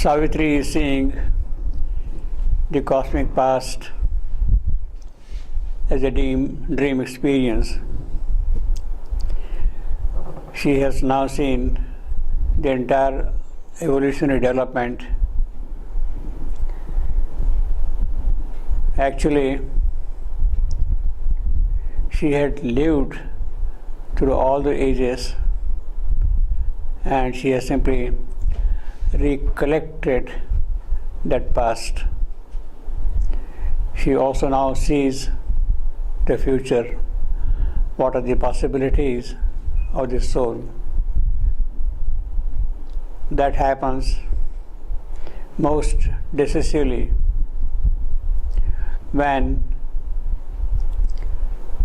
Savitri is seeing the cosmic past as a dream experience. She has now seen the entire evolutionary development. Actually, she had lived through all the ages and she has simply recollected that past. She also now sees the future. What are the possibilities of the soul? That happens most decisively when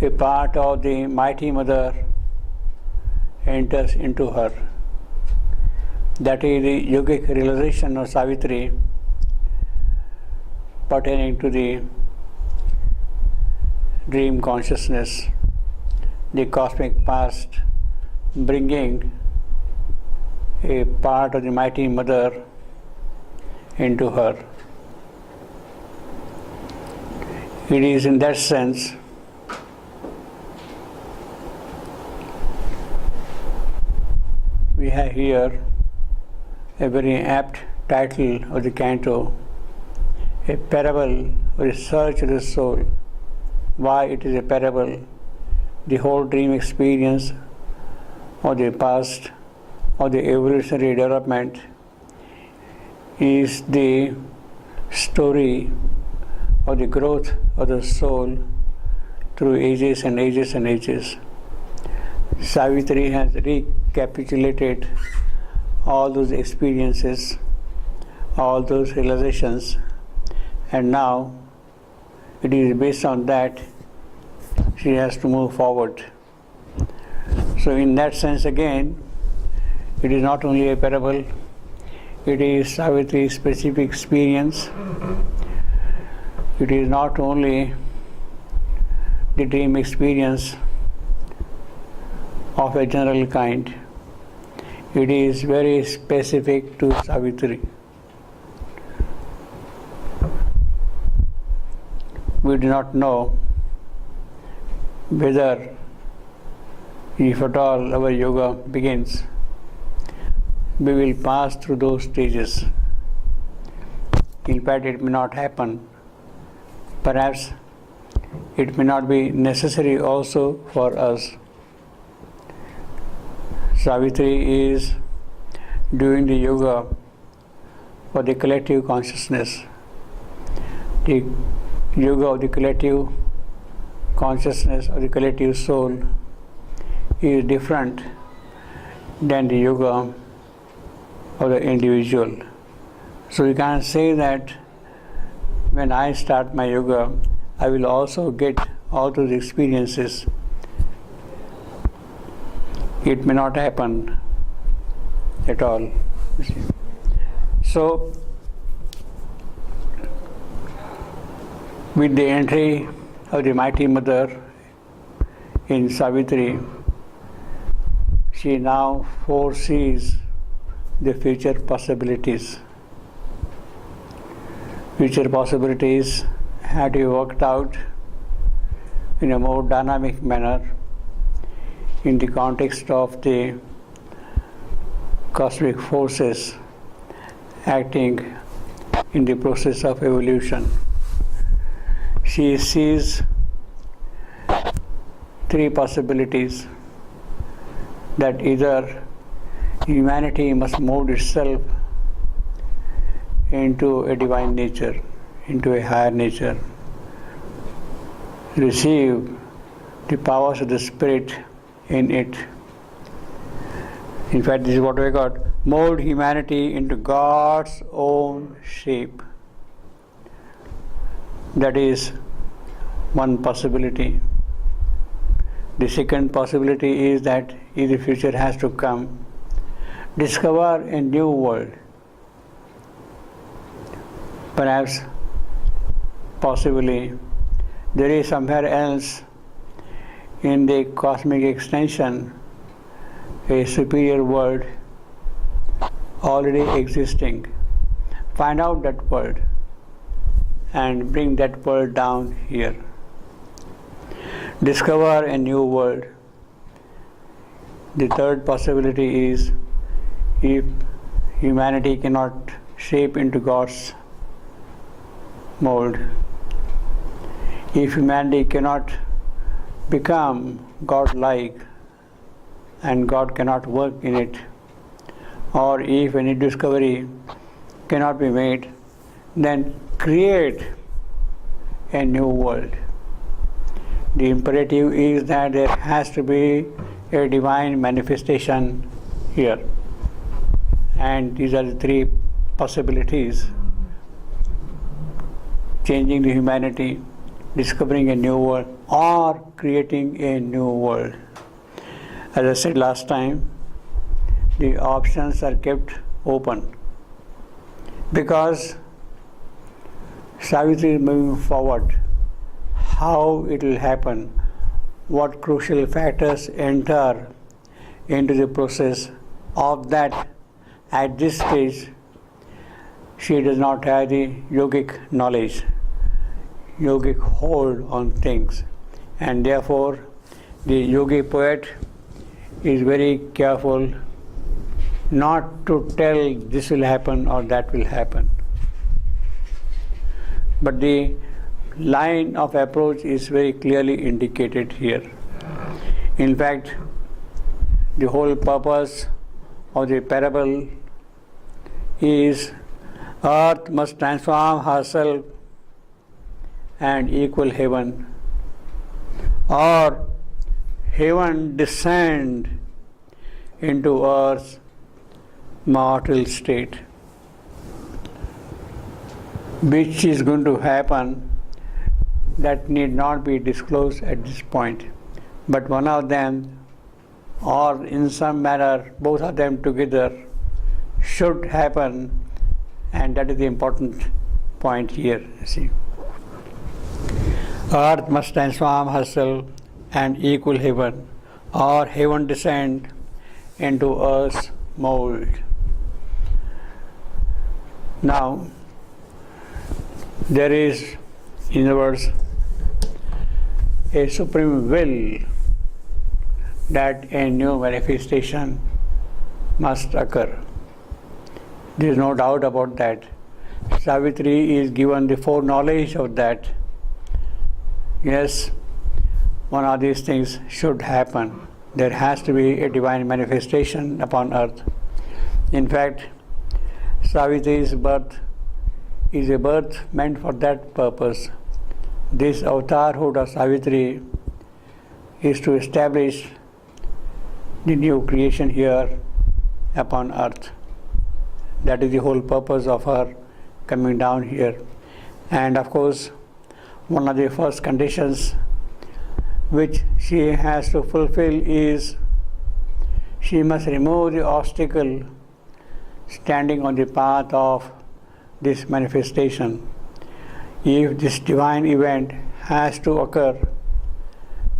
a part of the Mighty Mother enters into her. That is the yogic realization of Savitri pertaining to the dream consciousness, the cosmic past bringing a part of the Mighty Mother into her. It is in that sense we have here a very apt title of the canto, a parable or a search of the soul. Why it is a parable? The whole dream experience of the past, of the evolutionary development, is the story of the growth of the soul through ages and ages and ages. Savitri has recapitulated all those experiences, all those realizations, and now it is based on that she has to move forward. So in that sense again, it is not only a parable, it is Savitri's specific experience. It is not only the dream experience of a general kind, it is very specific to Savitri. We do not know whether, if at all our yoga begins, we will pass through those stages. In fact, it may not happen. Perhaps it may not be necessary also for us. Savitri is doing the yoga for the collective consciousness. The yoga of the collective consciousness or the collective soul is different than the yoga of the individual. So you can't say that when I start my yoga, I will also get all those experiences. It may not happen at all. So, with the entry of the Mighty Mother in Savitri, she now foresees the future possibilities. Future possibilities had to be worked out in a more dynamic manner in the context of the cosmic forces acting in the process of evolution. She sees three possibilities: that either humanity must mold itself into a divine nature, into a higher nature, receive the powers of the Spirit in it. In fact, this is what we got: mold humanity into God's own shape. That is one possibility. The second possibility is that in the future has to come, discover a new world. Perhaps, possibly, there is somewhere else in the cosmic extension a superior world already existing, find out that world and bring that world down here. Discover a new world. The third possibility is, if humanity cannot shape into God's mold, if humanity cannot become God-like and God cannot work in it, or if any discovery cannot be made, then create a new world. The imperative is that there has to be a divine manifestation here. And these are the three possibilities: changing the humanity, discovering a new world, or creating a new world. As I said last time, the options are kept open because Savitri is moving forward. How it will happen, what crucial factors enter into the process of that, at this stage she does not have the yogic knowledge, yogic hold on things, and therefore the yogi poet is very careful not to tell this will happen or that will happen. But the line of approach is very clearly indicated here. In fact, the whole purpose of the parable is earth must transform herself and equal heaven, or heaven descend into earth's mortal state. Which is going to happen, that need not be disclosed at this point. But one of them, or in some manner both of them together, should happen, and that is the important point here. See, earth must transform herself and equal heaven, or heaven descend into earth's mold. Now, there is, in other words, a supreme will that a new manifestation must occur. There is no doubt about that. Savitri is given the foreknowledge of that. Yes, one of these things should happen. There has to be a divine manifestation upon earth. In fact, Savitri's birth is a birth meant for that purpose. This avatarhood of Savitri is to establish the new creation here upon earth. That is the whole purpose of her coming down here. And of course, one of the first conditions which she has to fulfill is she must remove the obstacle standing on the path of this manifestation. If this divine event has to occur,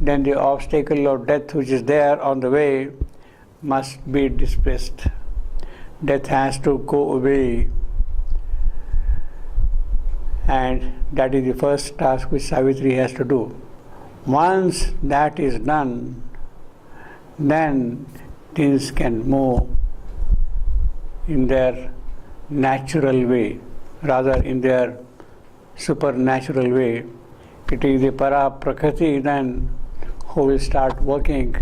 then the obstacle of death which is there on the way must be displaced. Death has to go away, and that is the first task which Savitri has to do. Once that is done, then things can move in their natural way, rather in their supernatural way. It is the Para Prakriti then who will start working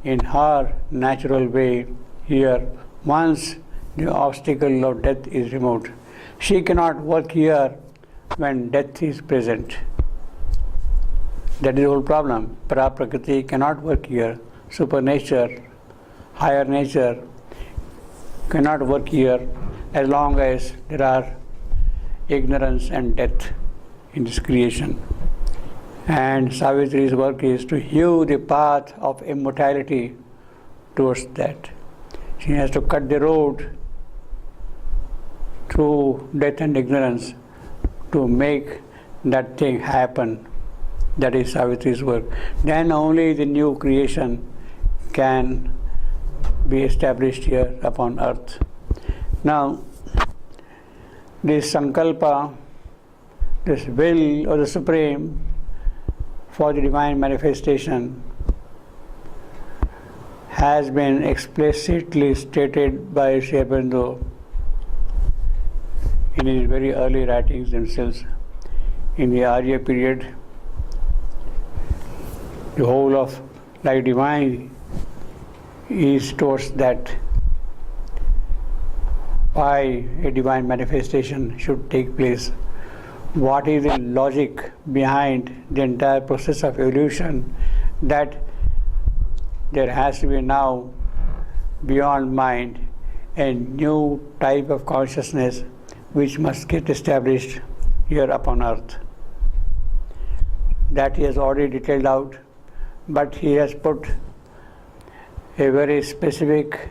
in her natural way here once the obstacle of death is removed. She cannot work here when death is present. That is the whole problem. Para Prakriti cannot work here. Supernature, higher nature cannot work here as long as there are ignorance and death in this creation. And Savitri's work is to hew the path of immortality towards that. She has to cut the road through death and ignorance to make that thing happen. That is Savitri's work. Then only the new creation can be established here upon earth. Now, this Sankalpa, this will of the Supreme for the divine manifestation, has been explicitly stated by Sri Aurobindo in his very early writings themselves. In the Arya period, the whole of life divine is towards that, why a divine manifestation should take place. What is the logic behind the entire process of evolution, that there has to be now, beyond mind, a new type of consciousness which must get established here upon earth. That he has already detailed out, but he has put a very specific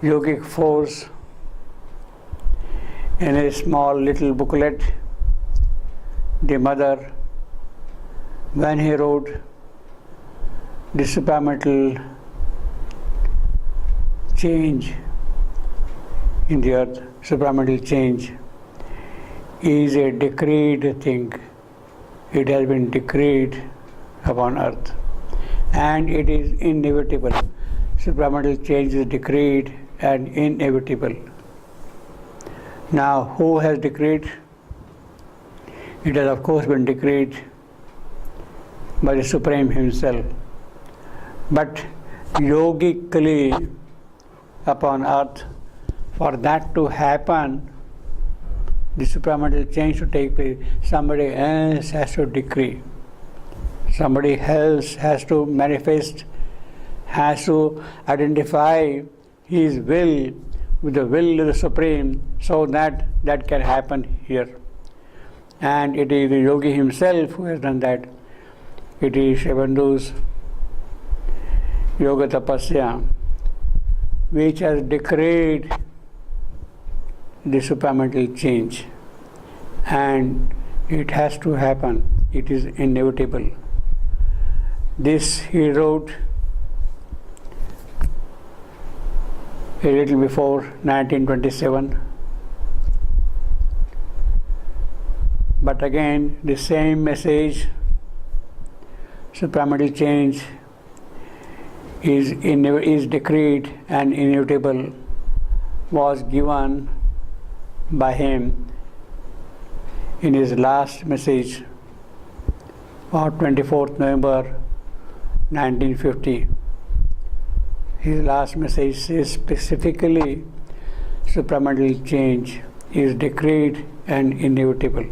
yogic force in a small little booklet. The mother, when he wrote the supramental change in the earth, supramental change is a decreed thing. It has been decreed upon earth, and it is inevitable. Supramental change is decreed and inevitable. Now, who has decreed? It has of course been decreed by the Supreme Himself. But yogically upon earth, for that to happen, the supramental change to take place, somebody else has to decree. Somebody else has to manifest, has to identify his will with the will of the Supreme, so that that can happen here. And it is the yogi himself who has done that. It is Sri Aurobindo's Yoga Tapasya, which has decreed the supramental change, and it has to happen. It is inevitable. This he wrote a little before 1927. But again, the same message, supramental change is decreed and inevitable, was given by him in his last message of 24th November 1950. His last message says specifically, supramental change is decreed and inevitable.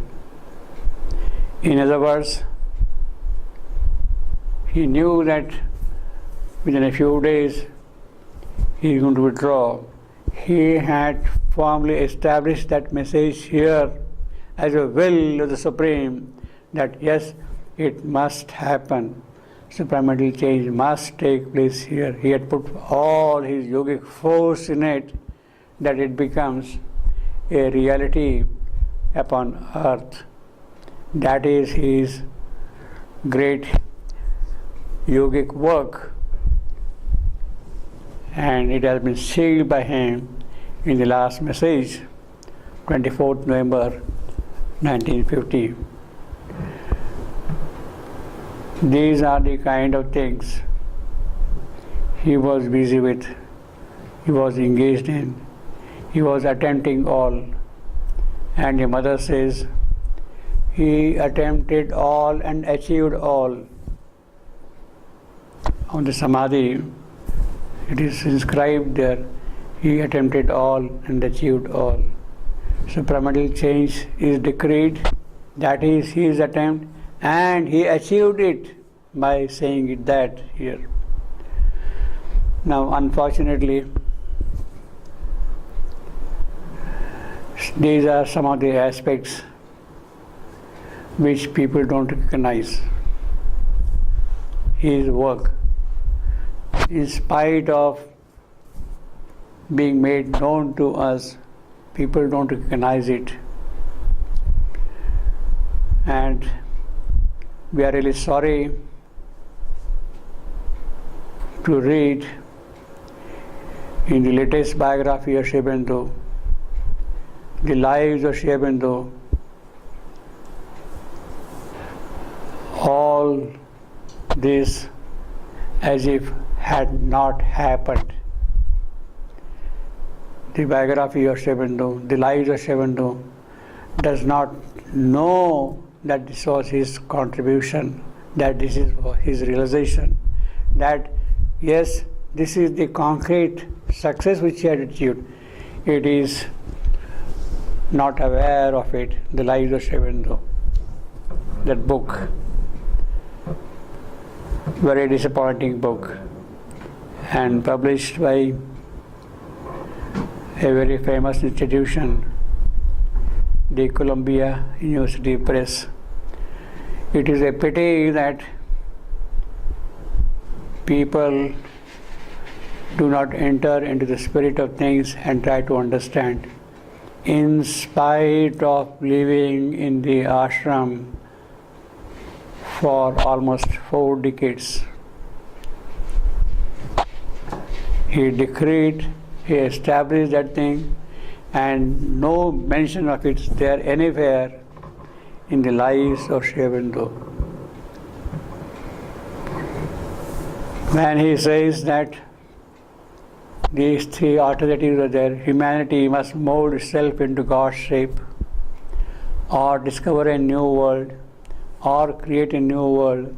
In other words, he knew that within a few days he is going to withdraw. He had firmly established that message here as a will of the Supreme, that yes, it must happen. Supramental change must take place here. He had put all his yogic force in it, that it becomes a reality upon earth. That is his great yogic work, and it has been sealed by him in the last message, 24th November 1950. These are the kind of things he was busy with, he was engaged in, he was attempting all. And the mother says, he attempted all and achieved all. On the Samadhi, it is inscribed there, he attempted all and achieved all. Supramental change is decreed, that is his attempt, and he achieved it by saying it that here. Now, unfortunately, these are some of the aspects which people don't recognize. His work, in spite of being made known to us, people don't recognize it. And we are really sorry to read in the latest biography of Sri Aurobindo the lives of Sri Aurobindo, all this as if had not happened. The biography of Sri Aurobindo, the lives of Sri Aurobindo, does not know that this was his contribution, that this is his realization, that yes, this is the concrete success which he had achieved. It is not aware of it, the lives of Sri Aurobindo. That book, very disappointing book, and published by a very famous institution, the Columbia University Press. It is a pity that people do not enter into the spirit of things and try to understand. In spite of living in the ashram for almost 4 decades, he decreed, he established that thing, and no mention of it is there anywhere in the lives of Sri Aurobindo. When he says that these 3 alternatives are there, humanity must mold itself into God's shape, or discover a new world, or create a new world.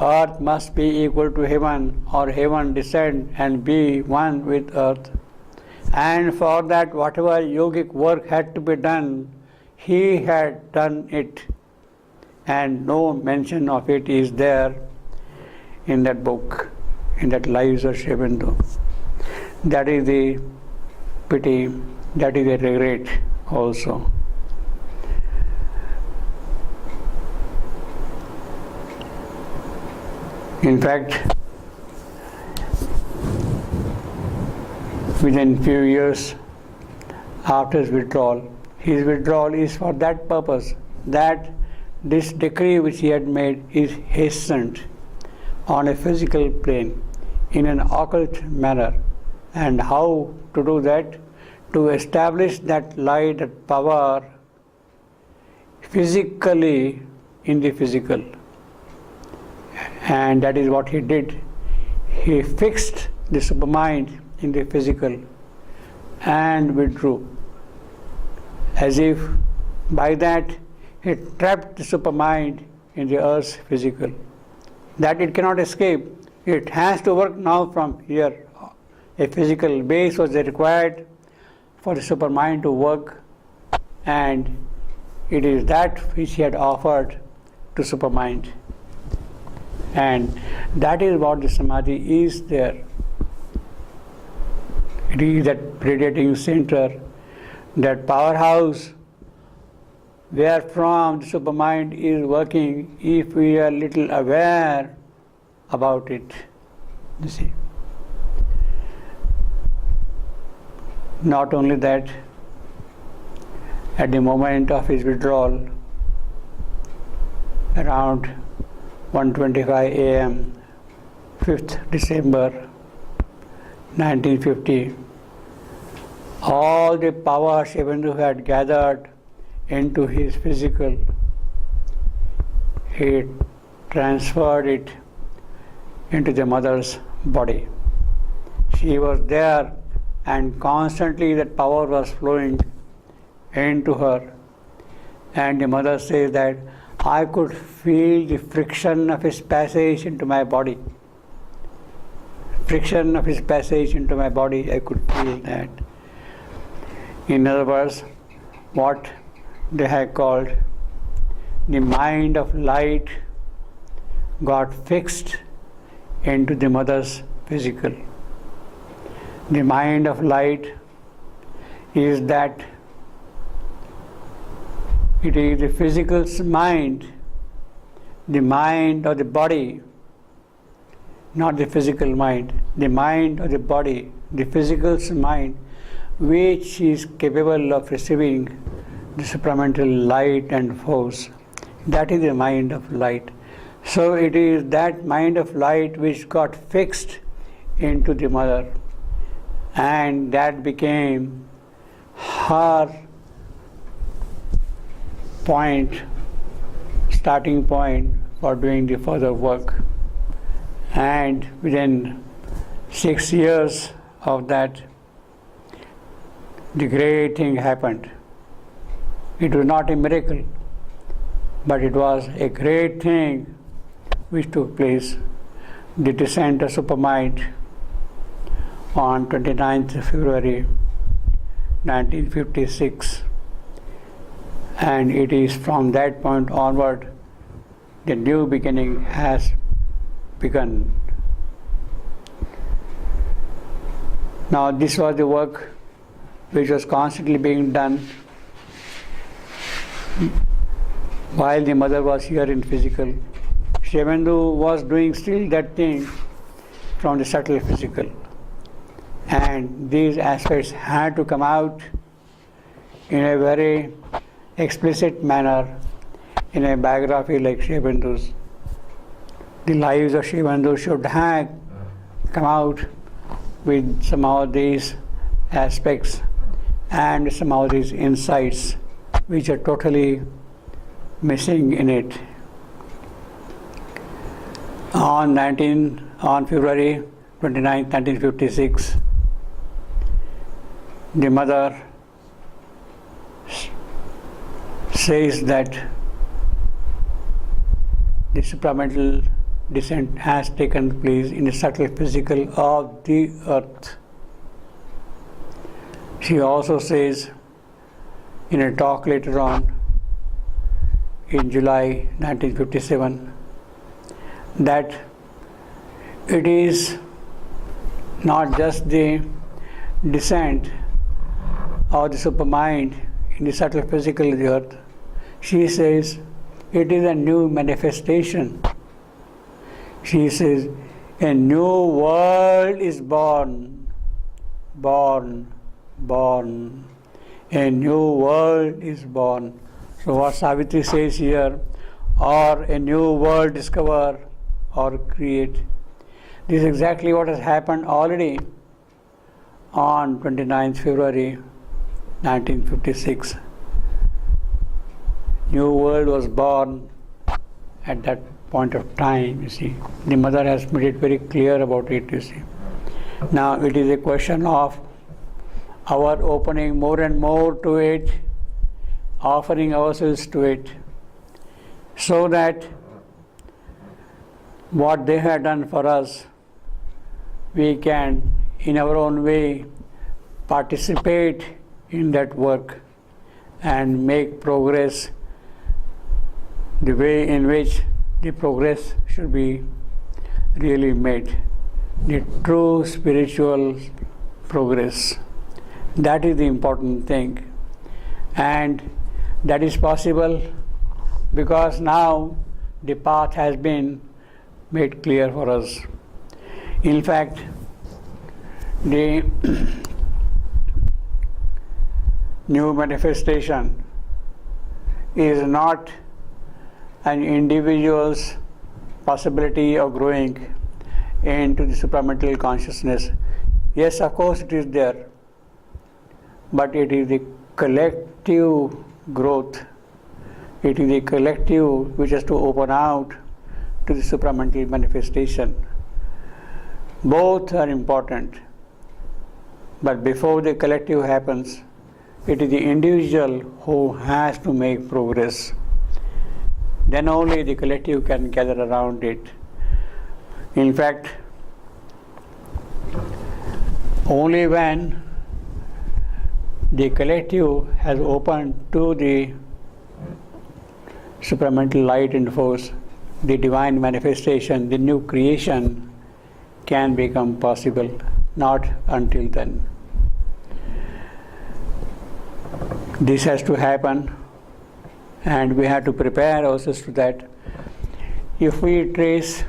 Earth must be equal to heaven, or heaven descend and be one with earth. And for that, whatever yogic work had to be done, he had done it, and no mention of it is there in that book, in that Lives of Sri Aurobindo. That is the pity, that is a regret also. In fact, within few years after his withdrawal is for that purpose, that this decree which he had made is hastened on a physical plane in an occult manner. And how to do that? To establish that light, that power physically in the physical. And that is what he did. He fixed the supermind in the physical and withdrew, as if by that he trapped the supermind in the earth's physical, that it cannot escape. It has to work now from here. A physical base was required for the supermind to work, and it is that which he had offered to supermind. And that is what the samadhi is there. It is that radiating center, that powerhouse where from the supermind is working, if we are little aware about it. You see. Not only that, at the moment of his withdrawal, around 1:25 a.m., 5th December 1950, all the power Sri Aurobindo had gathered into his physical, he transferred it into the mother's body. She was there, and constantly that power was flowing into her. And the mother says that I could feel the friction of his passage into my body. Friction of his passage into my body, I could feel that. In other words, what they have called the mind of light got fixed into the mother's physical. The mind of light is that it is the physical's mind, the mind of the body, not the physical mind, the mind of the body, the physical's mind, which is capable of receiving the supramental light and force. That is the mind of light. So it is that mind of light which got fixed into the mother, and that became her starting point for doing the further work. And within 6 years of that, the great thing happened. It was not a miracle, but it was a great thing which took place. The descent of supermind on 29th February 1956, and it is from that point onward the new beginning has begun. Now this was the work which was constantly being done while the mother was here in physical. Shivandu was doing still that thing from the subtle physical, and these aspects had to come out in a very explicit manner in a biography like Shivandu's. The lives of Shivandu should have come out with some of these aspects and some of these insights which are totally missing in it. On February 29, 1956, the mother says that the supramental descent has taken place in the subtle physical of the earth. She also says in a talk later on in July 1957 that it is not just the descent of the supermind in the subtle physical of the earth. She says it is a new manifestation. She says a new world is born. A new world is born. So what Savitri says here, or a new world discover or create. This is exactly what has happened already on 29th February 1956. New world was born at that point of time, you see. The mother has made it very clear about it, you see. Now it is a question of our opening more and more to it, offering ourselves to it, so that what they have done for us, we can, in our own way, participate in that work and make progress the way in which the progress should be really made. The true spiritual progress. That is the important thing. And that is possible because now the path has been made clear for us. In fact, the new manifestation is not an individual's possibility of growing into the supramental consciousness. Yes, of course it is there, but it is the collective growth. It is the collective which has to open out to the supramental manifestation. Both are important, but before the collective happens, it is the individual who has to make progress. Then only the collective can gather around it. In fact, only when the collective has opened to the supramental light and force, the divine manifestation, the new creation can become possible. Not until then. This has to happen, and we have to prepare ourselves to that. If we trace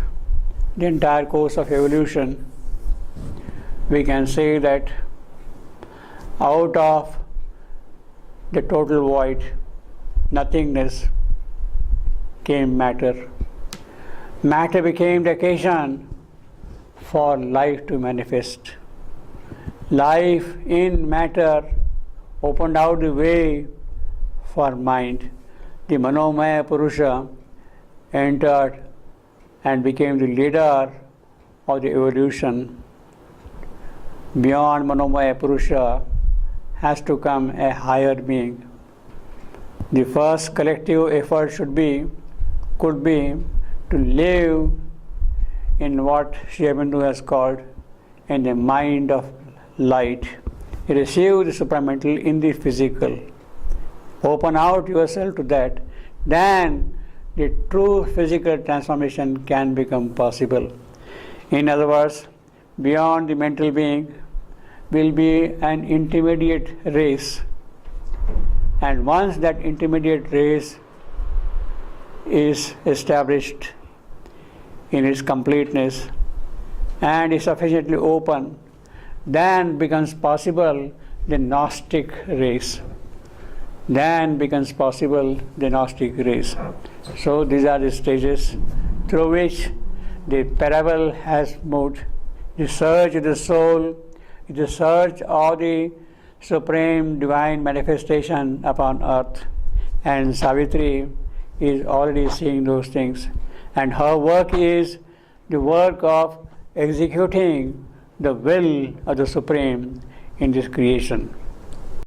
the entire course of evolution, we can say that out of the total void, nothingness, came matter. Matter became the occasion for life to manifest. Life in matter opened out the way for mind. the Manomaya Purusha entered and became the leader of the evolution. Beyond Manomaya Purusha has to come a higher being. The first collective effort could be to live in what Sri Aurobindo has called in the mind of light. Receive the supramental in the physical. Open out yourself to that. Then the true physical transformation can become possible. In other words, beyond the mental being will be an intermediate race. And once that intermediate race is established in its completeness and is sufficiently open, then becomes possible the Gnostic race. Then becomes possible the Gnostic race. So these are the stages through which the parable has moved. The search of the soul, the search of the supreme divine manifestation upon earth. And Savitri is already seeing those things. And her work is the work of executing the will of the Supreme in this creation.